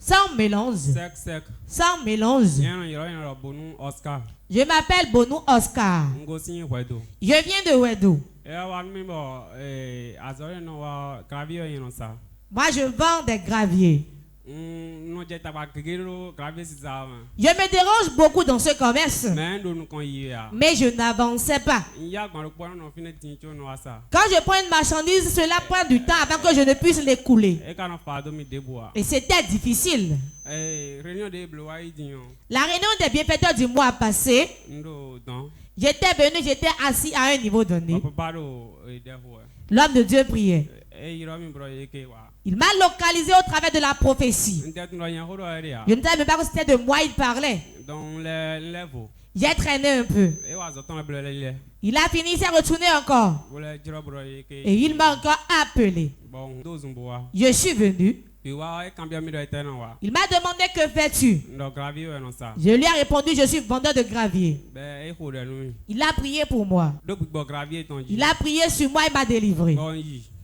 Sans mélange. Sec. Sans mélange. Je m'appelle Bonou Oscar. Je viens de Wedo. Moi, je vends des graviers. Je me dérange beaucoup dans ce commerce. Mais je n'avançais pas. Quand je prends une marchandise, cela prend du temps avant que je ne puisse l'écouler. Et c'était difficile. La réunion des bienfaiteurs du mois passé, j'étais venu, j'étais assis à un niveau donné. L'homme de Dieu priait. Il m'a localisé au travers de la prophétie. Je ne savais même pas que c'était de moi il parlait. J'ai traîné un peu. Il a fini, il s'est retourné encore. Et il m'a encore appelé. Je suis venu. Il m'a demandé que fais-tu. Je lui ai répondu, je suis vendeur de gravier. Il a prié pour moi. Il a prié sur moi et m'a délivré.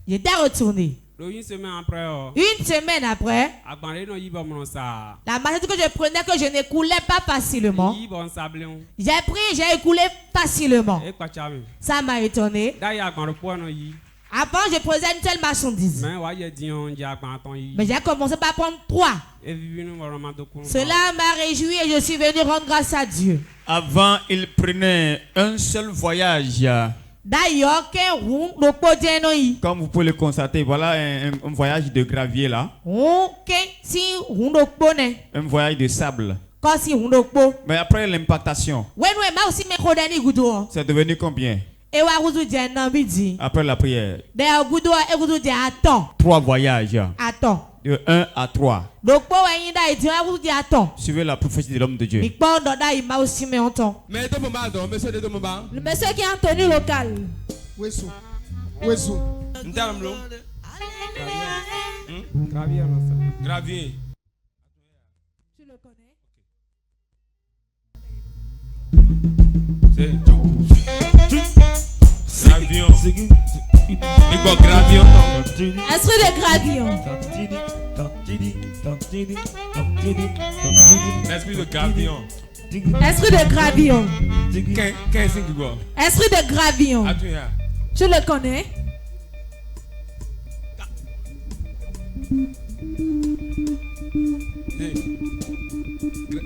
J'étais retourné. Une semaine après, la marchandise que je prenais, que je n'écoulais pas facilement, j'ai pris, j'ai écoulé facilement. Ça m'a étonné. Avant, je posais une seule marchandise. Mais j'ai commencé par prendre 3. Cela m'a réjoui et je suis venu rendre grâce à Dieu. Avant, il prenait un seul voyage. Comme vous pouvez le constater, voilà un voyage de gravier là. Un voyage de sable. Mais après l'impactation, c'est devenu combien? Après la prière, 3 voyages. De 1 à 3. Suivez la prophétie de l'homme de Dieu. Le monsieur qui est en tenue locale. Gravier. Tu le connais? Gravion. Esprit de gravion. Esprit de gravion. Esprit de gravion. Esprit de gravion. Tu le connais?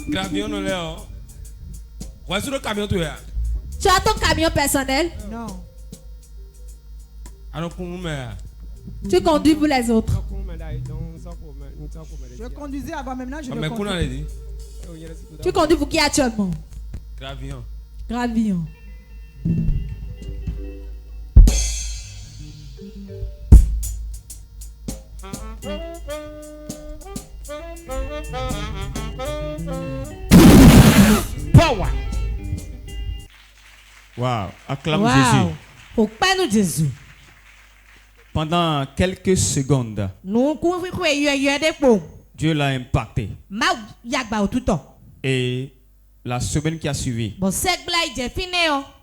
Gravion, non, Léo. Voici le camion, tu as. Tu as ton camion personnel? Non. Tu conduis pour les autres. Je conduisais avant, maintenant je ne conduis. Tu conduis pour qui actuellement? Gravion. Gravion. Power. Wow. Acclame Jésus. Pourquoi nous Jésus? Pendant quelques secondes, Dieu l'a impacté. Et la semaine qui a suivi,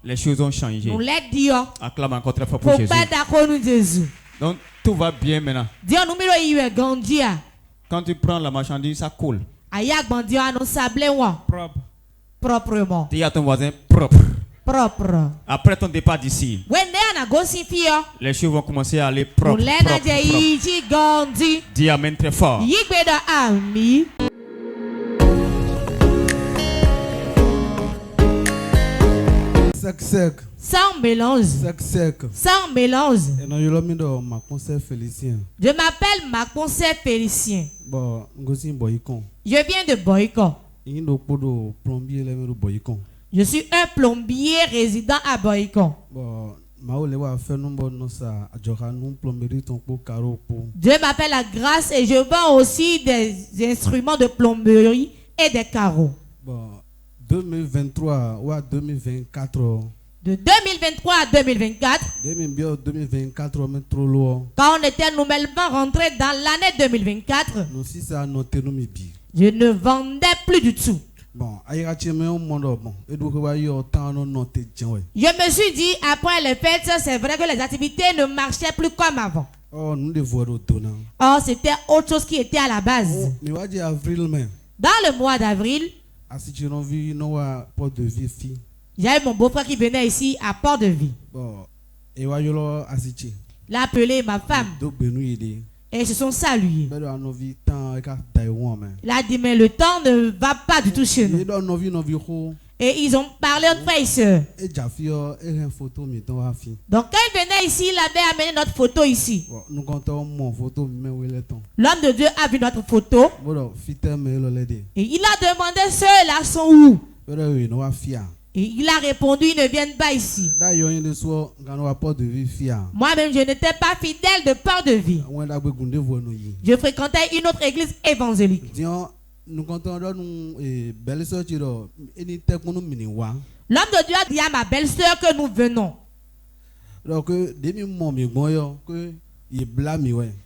les choses ont changé. Acclame encore très fort pour Jésus. Donc tout va bien maintenant. Quand tu prends la marchandise, ça coule. Proprement. Dis à ton voisin propre. Propre. Après ton départ d'ici, les choses vont commencer à aller propre. Dis amen très fort. Sec. Sans mélange. Sec. Sans mélange. Je m'appelle Maconcer Félicien. Bon, Je viens de Boycon. Je suis un plombier résident à Boycon. Dieu m'appelle la grâce et je vends aussi des instruments de plomberie et des carreaux. Bon, 2023 ou à 2024. De 2023 à 2024, quand on était nouvellement rentré dans l'année 2024, je ne vendais plus du tout. Je me suis dit, après les fêtes, c'est vrai que les activités ne marchaient plus comme avant. Oh, nous devons retourner. Oh, c'était autre chose qui était à la base. Dans le mois d'avril, il y a eu mon beau-frère qui venait ici à Port-de-Vie. Il a appelé ma femme. Et ils se sont salués. Il a dit, mais le temps ne va pas du tout chez nous. Et ils ont parlé entre frères et sœurs. Donc quand il venait ici, il avait amené notre photo ici. L'homme de Dieu a vu notre photo. Et il a demandé, ceux-là sont où? Et il a répondu, ils ne viennent pas ici. Moi-même, je n'étais pas fidèle de Port-de-Vie. Je fréquentais une autre église évangélique. L'homme de Dieu a dit à ma belle-sœur que nous venons.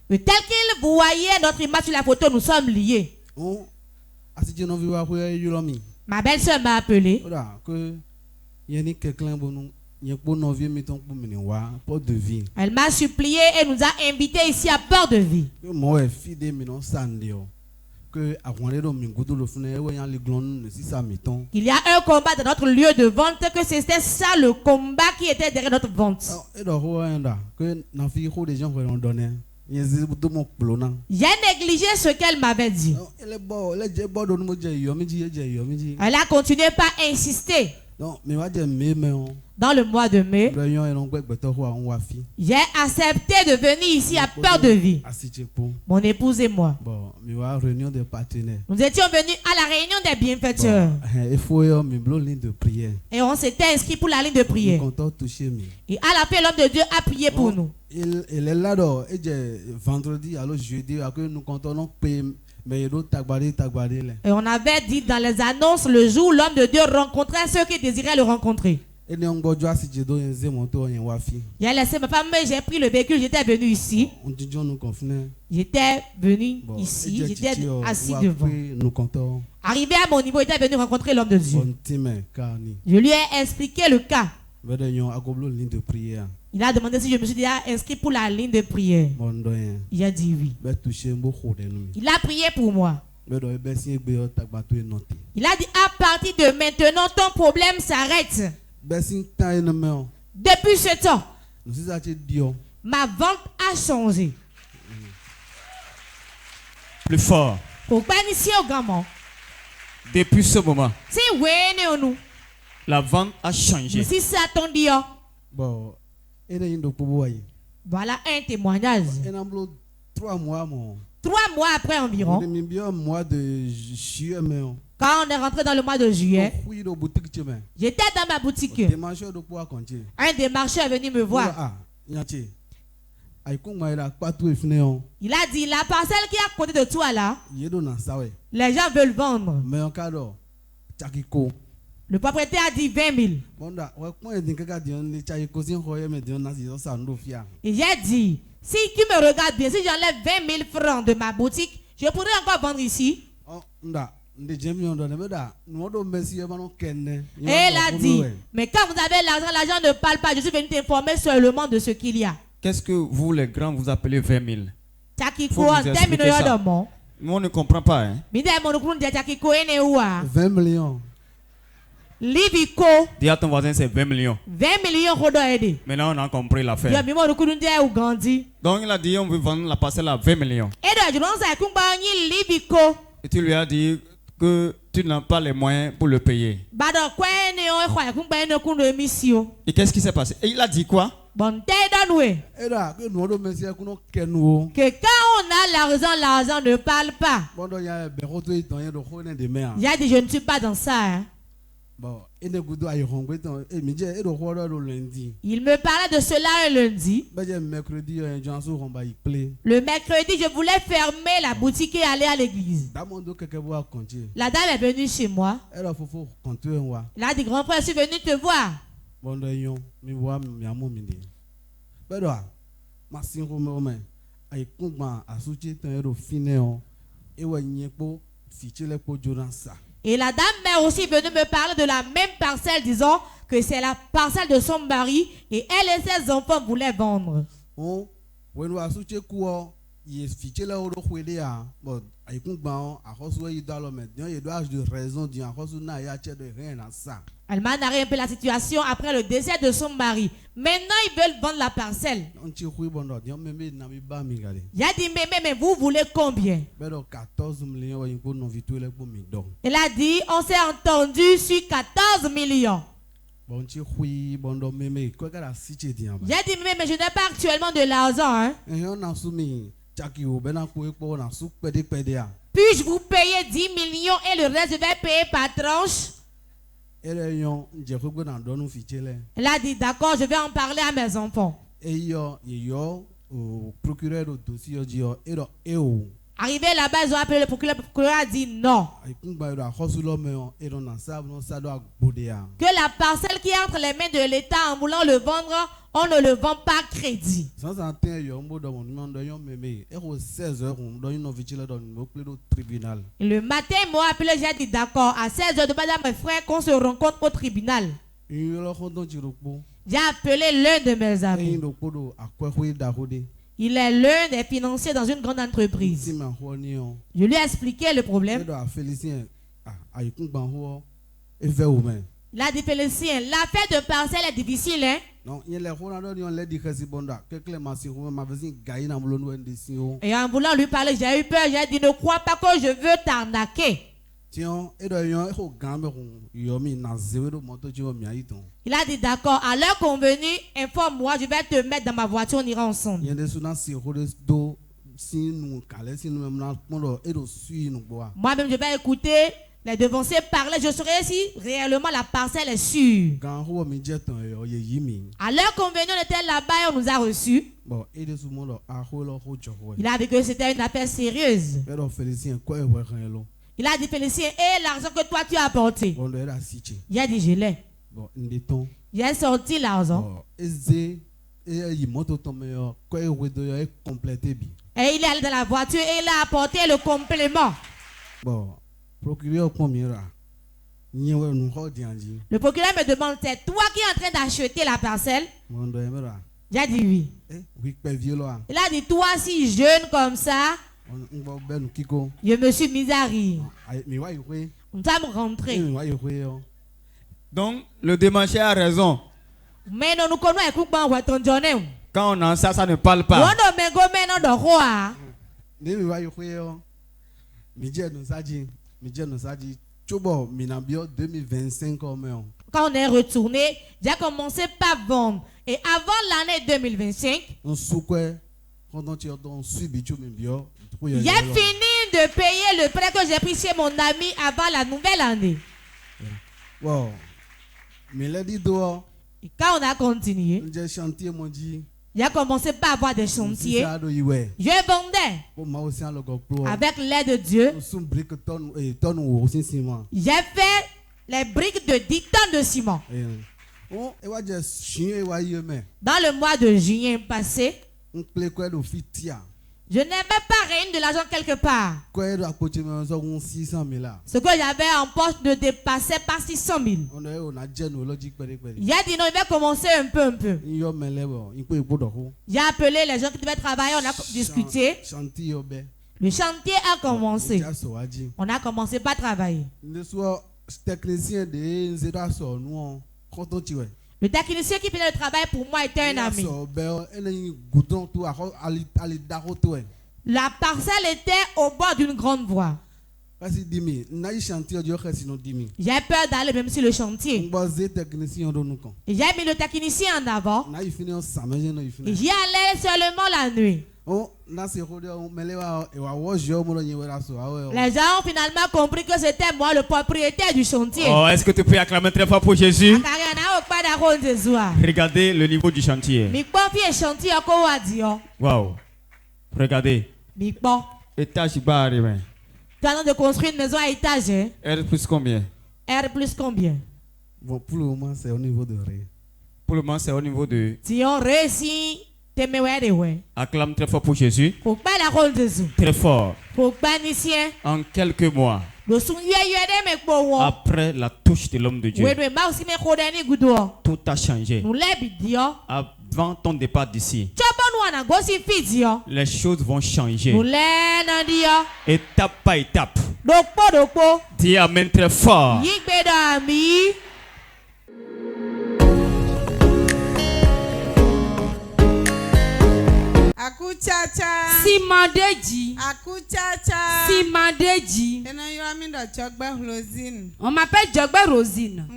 Et tel qu'il voyait notre image sur la photo, nous sommes liés. Ma belle-sœur m'a appelé. Elle m'a supplié et nous a invités ici à Port-de-Vie. Il y a un combat dans notre lieu de vente, que c'était ça le combat qui était derrière notre vente. J'ai négligé ce qu'elle m'avait dit. Elle a continué par insister. Dans le mois de mai, j'ai accepté de venir ici à Port-de-Vie. Mon épouse et moi. Nous étions venus à la réunion des bienfaiteurs. Et on s'était inscrit pour la ligne de prière. Et à la fin, l'homme de Dieu a prié pour nous. Il est là, vendredi, alors jeudi, nous comptons payer. Et on avait dit dans les annonces le jour où l'homme de Dieu rencontrait ceux qui désiraient le rencontrer. J'ai laissé ma femme, j'ai pris le véhicule, j'étais venu ici. J'étais venu ici, j'étais assis devant. Arrivé à mon niveau, j'étais venu rencontrer l'homme de Dieu. Je lui ai expliqué le cas. Il a demandé si je me suis déjà inscrit pour la ligne de prière. Il a dit oui. Il a prié pour moi. Il a dit à partir de maintenant, ton problème s'arrête. Depuis ce temps, ma vente a changé. Plus fort. Depuis ce moment, la vente a changé. Voilà un témoignage. 3 mois après environ, quand on est rentré dans le mois de juillet, j'étais dans ma boutique. Un démarcheur est venu me voir. Il a dit, la parcelle qui est à côté de toi là, les gens veulent vendre. Le propriétaire a dit 20 000. Et j'ai dit, si tu me regardes bien, si j'enlève 20 000 francs de ma boutique, je pourrais encore vendre ici. Et elle a dit, mais quand vous avez l'argent, l'argent ne parle pas. Je suis venu t'informer seulement de ce qu'il y a. Qu'est-ce que vous, les grands, vous appelez 20 000? Nous, on ne comprend pas. Hein? 20 millions. Dis à ton voisin, c'est 20 millions. 20 millions. Maintenant, on a compris l'affaire. Donc, il a dit, on veut vendre la parcelle à 20 millions. Et tu lui as dit que tu n'as pas les moyens pour le payer. Et qu'est-ce qui s'est passé? Et il a dit quoi? Que quand on a l'argent, l'argent ne parle pas. Il a dit, je ne suis pas dans ça. Hein. Il me parlait de cela un lundi. Le mercredi, je voulais fermer la boutique et aller à l'église. La dame est venue chez moi. Elle a dit, grand frère, je suis venu te voir. Et la dame est aussi venue me parler de la même parcelle, disant que c'est la parcelle de son mari et elle et ses enfants voulaient vendre. Elle m'a narré un peu la situation après le décès de son mari. Maintenant, ils veulent vendre la parcelle. Il a dit, mais vous voulez combien? Elle a dit, on s'est entendu sur 14 millions. Il a dit, mais je n'ai pas actuellement de l'argent. Hein? Puis-je vous payer 10 millions et le reste je vais payer par tranche? Elle a dit, d'accord, je vais en parler à mes enfants. Arrivé là-bas, ils ont appelé le procureur. Le procureur a dit non. Que la parcelle qui est entre les mains de l'État en voulant le vendre, on ne le vend pas crédit. Le matin, ils m'ont appelé, j'ai dit d'accord. À 16h, demandé à mes frères qu'on se rencontre au tribunal. J'ai appelé l'un de mes amis. Il est l'un des financiers dans une grande entreprise. Je lui ai expliqué le problème. Il a dit, Félicien, l'affaire de parcelle est difficile, hein? Et en voulant lui parler, j'ai eu peur. J'ai dit, ne crois pas que je veux t'arnaquer. Il a dit d'accord, à l'heure convenue, informe-moi, je vais te mettre dans ma voiture, on ira ensemble. Moi-même, je vais écouter les devanciers parler, je saurai si réellement la parcelle est sûre. À l'heure convenue, on était là-bas et on nous a reçus. Il a dit que c'était une affaire sérieuse. Il a dit, Félicien, et l'argent que toi tu as apporté? Il a dit, je l'ai. Il a sorti l'argent. Et il est allé dans la voiture et il a apporté le complément. Le procureur me demande, c'est toi qui es en train d'acheter la parcelle? J'ai dit oui. Il a dit, toi si jeune comme ça, je me suis mis à rire. On va me rentrer. Donc, le démarché a raison. Mais non, nous connaissons quand on a ça, ça ne parle pas. Quand on est retourné, j'ai commencé par vendre. Et avant l'année 2025, j'ai fini de payer le prêt que j'ai pris chez mon ami avant la nouvelle année. Wow. Et quand on a continué, j'ai commencé par avoir des chantiers. Je vendais. Avec l'aide de Dieu, j'ai fait les briques de 10 tonnes de ciment. Dans le mois de juillet passé, je n'ai même pas réuni de l'argent quelque part. Ce que j'avais en poche ne dépassait pas 600 000. Il a dit non, il va commencer un peu. J'ai appelé les gens qui devaient travailler, on a discuté. Le chantier a commencé. On a commencé par travailler. Le technicien qui faisait le travail pour moi était un ami. La parcelle était au bord d'une grande voie. J'ai peur d'aller même sur le chantier. J'ai mis le technicien en avant. Et j'y allais seulement la nuit. Les gens ont finalement compris que c'était moi le propriétaire du chantier. Oh, est-ce que tu peux acclamer très fort pour Jésus? Regardez le niveau du chantier. Wow. Regardez. Étage bas arrivé. Tu es en train de construire une maison à étage. Hein? R plus combien? R plus combien? Bon, pour le moment, c'est au niveau de Ré. Pour le moment, c'est au niveau de... Si on réussit... Acclame très fort pour Jésus. Très fort. En quelques mois. Après la touche de l'homme de Dieu. Tout a changé. Avant ton départ d'ici. les choses vont changer. Étape par étape. Dis amen très fort. On m'appelle Jogbe Rosine.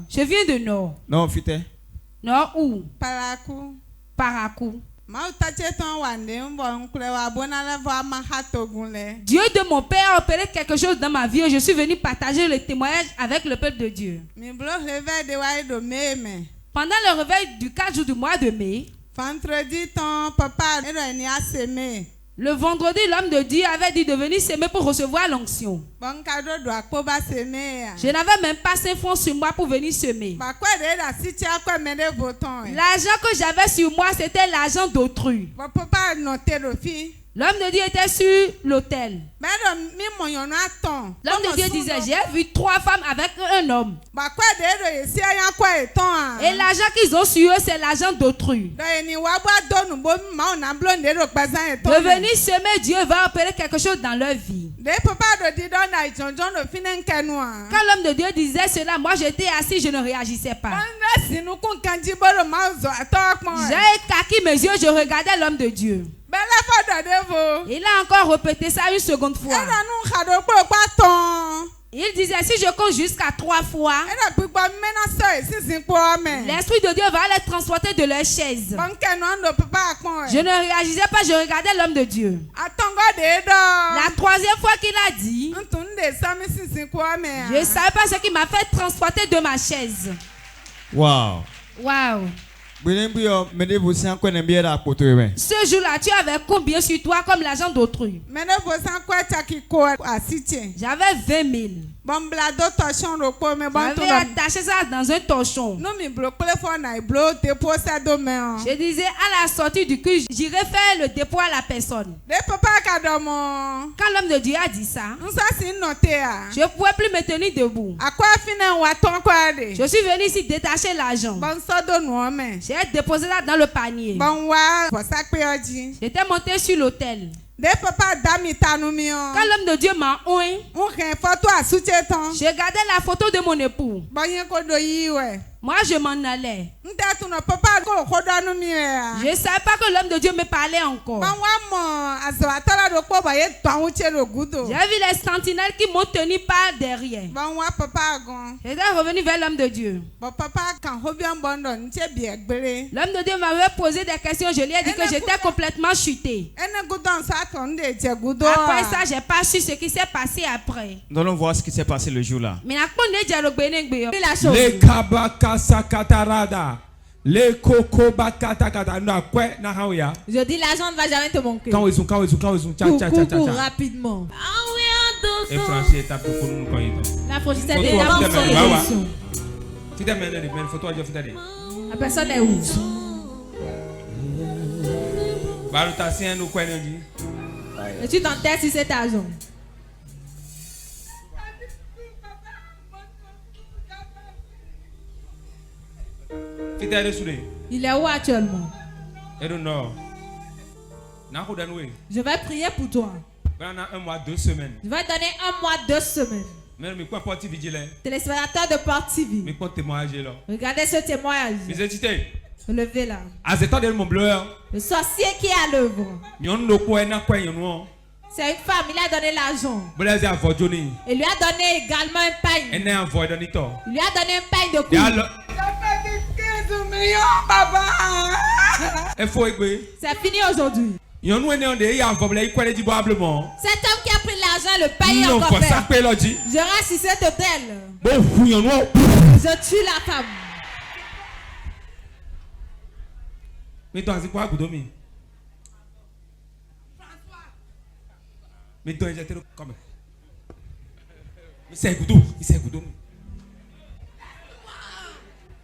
Je viens de Nord. Non, Fité. Nord où? Parakou. Dieu de mon père a opéré quelque chose dans ma vie et je suis venu partager le témoignage avec le peuple de Dieu. Pendant le réveil du 4 jours du mois de mai, le vendredi, l'homme de Dieu avait dit de venir s'aimer pour recevoir l'onction. Je n'avais même pas 5 francs sur moi pour venir semer. L'argent que j'avais sur moi, c'était l'argent d'autrui. L'homme de Dieu était sur l'autel. L'homme de Dieu disait, j'ai vu 3 femmes avec un homme. Et l'argent qu'ils ont sur eux, c'est l'argent d'autrui. De venir semer, Dieu va opérer quelque chose dans leur vie. Quand l'homme de Dieu disait cela, moi j'étais assis, je ne réagissais pas. J'ai écarqué mes yeux, je regardais l'homme de Dieu. Il a encore répété ça une seconde fois. Il disait, si je compte jusqu'à 3 fois, l'Esprit de Dieu va les transporter de leur chaise. Je ne réagissais pas, je regardais l'homme de Dieu. La 3e fois qu'il a dit, je ne savais pas ce qui m'a fait transporter de ma chaise. Wow. Wow. Ce jour-là, tu avais combien sur toi comme l'argent d'autrui? J'avais 20 000. J'avais attaché ça dans un torchon. Je disais à la sortie du culte, j'irai faire le dépôt à la personne. Quand l'homme de Dieu a dit ça, je ne pouvais plus me tenir debout. Je suis venu ici détacher l'argent. J'ai déposé ça dans le panier. J'étais monté sur l'autel. Quand l'homme de Dieu m'a oué, j'ai gardé la photo de mon époux. Moi, je m'en allais. Je ne savais pas que l'homme de Dieu me parlait encore. J'ai vu les sentinelles qui m'ont tenu par derrière. J'étais revenu vers l'homme de Dieu. L'homme de Dieu m'avait posé des questions. Je lui ai dit que j'étais complètement chuté. Après ça, je n'ai pas su ce qui s'est passé après. Nous allons voir ce qui s'est passé le jour-là. Les kabaka sakatarada. Les coco bakatakata. Je dis l'argent ne va jamais te manquer. Quand ils ont rapidement. Et franchir étape pour nous quand la franchise est déjà la personne est où? Et tu t'enterres sur cet argent. Il est où actuellement? Je vais prier pour toi. Un mois, 2 semaines. Je vais donner 1 mois, 2 semaines. Téléspectateur de Porte TV. Regardez ce témoignage. Levez là. Le sorcier qui est à l'œuvre. C'est une femme, il a donné l'argent. Il lui a donné également un pain. Il lui a donné un pain de coups. C'est fini aujourd'hui. Cet homme qui a pris l'argent, le pain est encore fait. Je reste sur cet hôtel. Je tue la femme.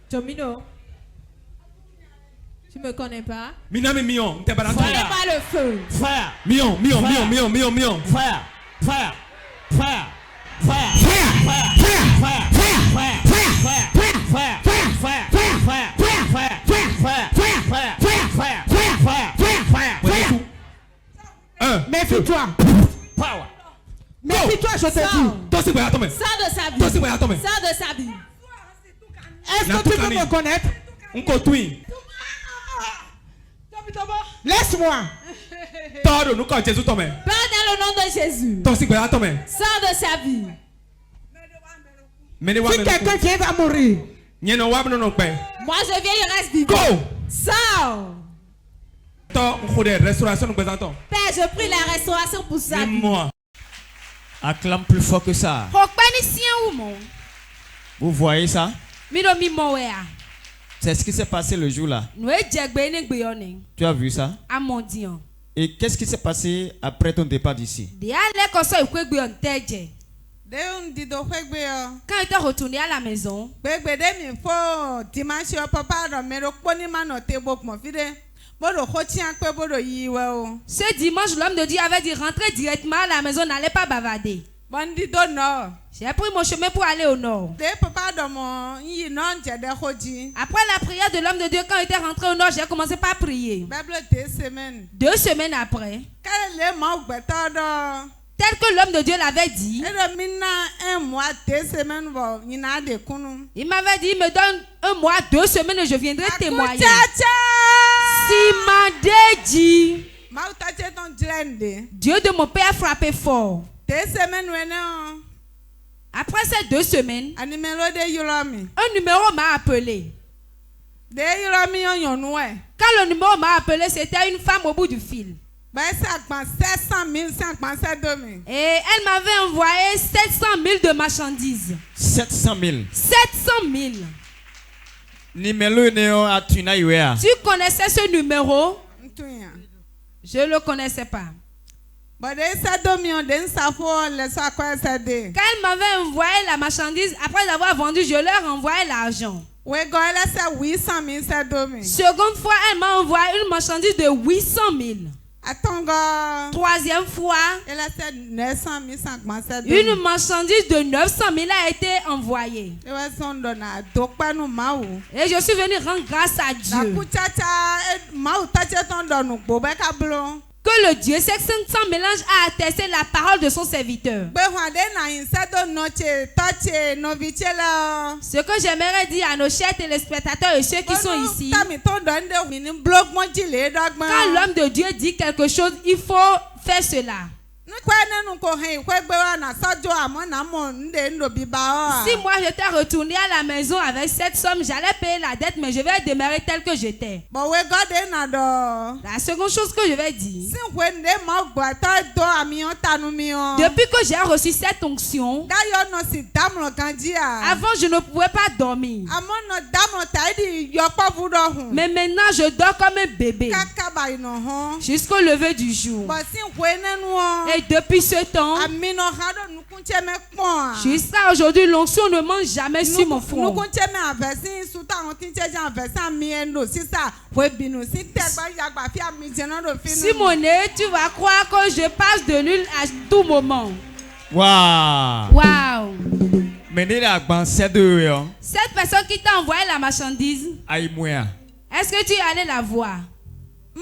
Tomino, tu me connais pas? Prenez pas le feu. Frère. Frère. Méfie-toi. Power. Méfie-toi, je te dis. Sors de sa vie. Sors de sa vie. Est-ce que tu peux me connaître? Laisse-moi. Parle dans le nom de Jésus. Sors de sa vie. Si quelqu'un vient, va mourir. Moi je viens, il reste vivant. Go. Sors. Père, je prie la restauration pour sa vie. Acclame plus fort que ça. Vous voyez ça? C'est ce qui s'est passé le jour là. Tu as vu ça? Et qu'est-ce qui s'est passé après ton départ d'ici? Quand il est retourné à la maison, ce dimanche, l'homme de Dieu avait dit rentrer directement à la maison, n'allez pas bavarder. J'ai pris mon chemin pour aller au nord. Après la prière de l'homme de Dieu, quand il était rentré au nord, j'ai commencé par prier. 2 semaines après, tel que l'homme de Dieu l'avait dit, il m'avait dit, il me donne 1 mois, 2 semaines et je viendrai témoigner. Si m'a dit, Dieu de mon père a frappé fort. Après ces 2 semaines, un numéro m'a appelé. Quand le numéro m'a appelé, c'était une femme au bout du fil. Et elle m'avait envoyé 700 000 de marchandises. 700 000. 700 000. Tu connaissais ce numéro? Je ne le connaissais pas. Quand elle m'avait envoyé la marchandise, après avoir vendu, je leur envoyé l'argent. Seconde fois, elle m'a envoyé une marchandise de 800 000. Troisième fois, une marchandise de 900 000 a été envoyée. Et je suis venu rendre grâce à Dieu. Que le Dieu 600 mélange a attesté la parole de son serviteur. Ce que j'aimerais dire à nos chers téléspectateurs et ceux qui sont ici, quand l'homme de Dieu dit quelque chose, il faut faire cela. Si moi j'étais retourné à la maison avec cette somme, j'allais payer la dette, mais je vais demeurer tel que j'étais. La seconde chose que je vais dire, depuis que j'ai reçu cette onction, avant je ne pouvais pas dormir, mais maintenant je dors comme un bébé jusqu'au lever du jour. Et depuis ce temps, jusqu'à aujourd'hui, l'onction ne mange jamais sur mon front. Simoné, tu vas croire que je passe de l'huile à tout moment. Wow. Cette personne qui t'a envoyé la marchandise, est-ce que tu es allé la voir? Je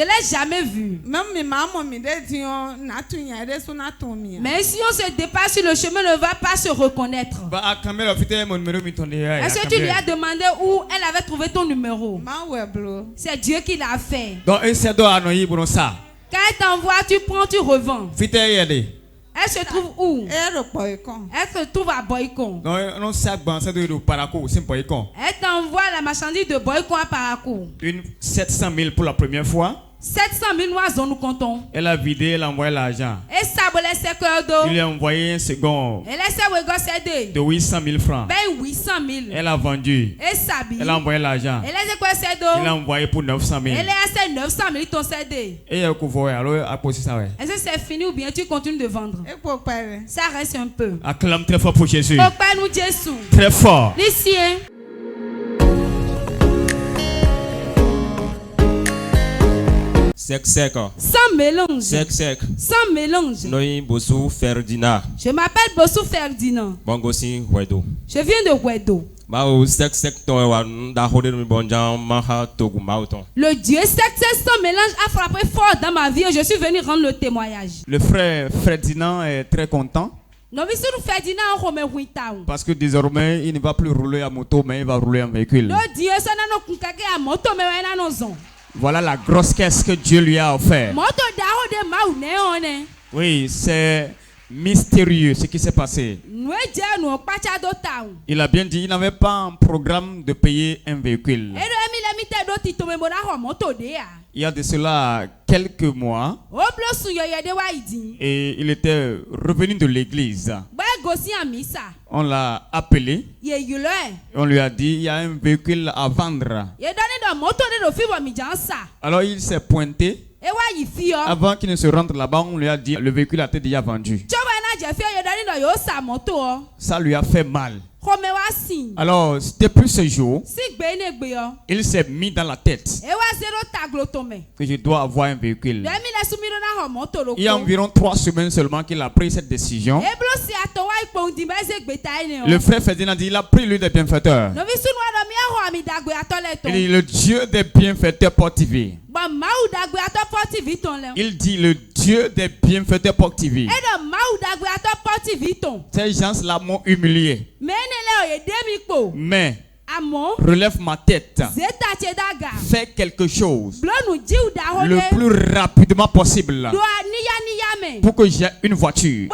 ne l'ai jamais vu. Mais si on se dépasse sur le chemin, ne va pas se reconnaître. Est-ce que tu lui as demandé où elle avait trouvé ton numéro? C'est Dieu qui l'a fait. Quand elle t'envoie, tu prends, tu revends. Elle se trouve où? Elle se trouve à Boycon. Elle t'envoie la marchandise de Boycon à Parakou. 700 000 pour la première fois. 700 000 noirs, nous comptons. Elle a vidé, elle a envoyé l'argent. Et ça, il lui a envoyé un second de 800 000 francs. 800 000. Elle a vendu. Elle a envoyé l'argent. Il a envoyé pour 900 000. Elle a 900 000 ton CD. Et est-ce que c'est fini ou bien tu continues de vendre? Ça reste un peu. Acclame très fort pour Jésus. Très fort. Ici, hein? Sec sec. Sans mélange. Sec sec. Sans mélange. Noi Bossou Ferdinand. Je m'appelle Bossou Ferdinand. Bongosi Wedo. Je viens de Wedo. Le Dieu sec mélange a frappé fort dans ma vie et je suis venu rendre le témoignage. Le frère Ferdinand est très content. Parce que désormais, il ne va plus rouler à moto, mais il va rouler en véhicule. Voilà la grosse caisse que Dieu lui a offert. Oui, c'est mystérieux ce qui s'est passé. Il a bien dit, il n'avait pas un programme de payer un véhicule. Il y a de cela quelques mois, et il était revenu de l'église. On l'a appelé. On lui a dit, il y a un véhicule à vendre. Alors il s'est pointé. Avant qu'il ne se rentre là-bas, on lui a dit, le véhicule a été déjà vendu. Ça lui a fait mal. Alors, depuis ce jour, il s'est mis dans la tête que je dois avoir un véhicule. Il y a environ 3 semaines seulement qu'il a pris cette décision. Le frère Ferdinand dit, il a pris lui des bienfaiteurs. Il dit, le Dieu des bienfaiteurs Port TV. Il dit, le Dieu des bienfaiteurs Port TV. Ces gens-là m'ont humilié. Mais relève ma tête. Fais quelque chose le plus rapidement possible pour que j'ai une voiture.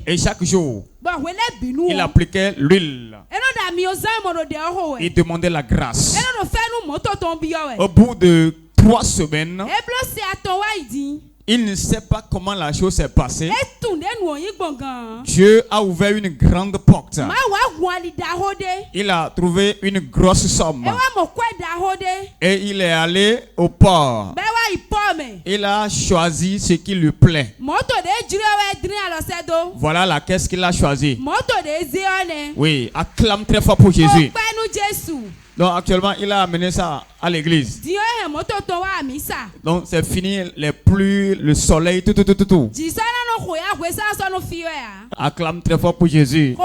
Et chaque jour, il appliquait l'huile. Il demandait la grâce. Au bout de 3 semaines, il ne sait pas comment la chose s'est passée. Dieu a ouvert une grande porte. Il a trouvé une grosse somme. Et il est allé au port. Il a choisi ce qui lui plaît. Voilà la caisse qu'il a choisie. Oui, acclame très fort pour Jésus. Donc actuellement, il a amené ça à l'église. Donc c'est fini les pluies, le soleil, tout. Acclame très fort pour Jésus.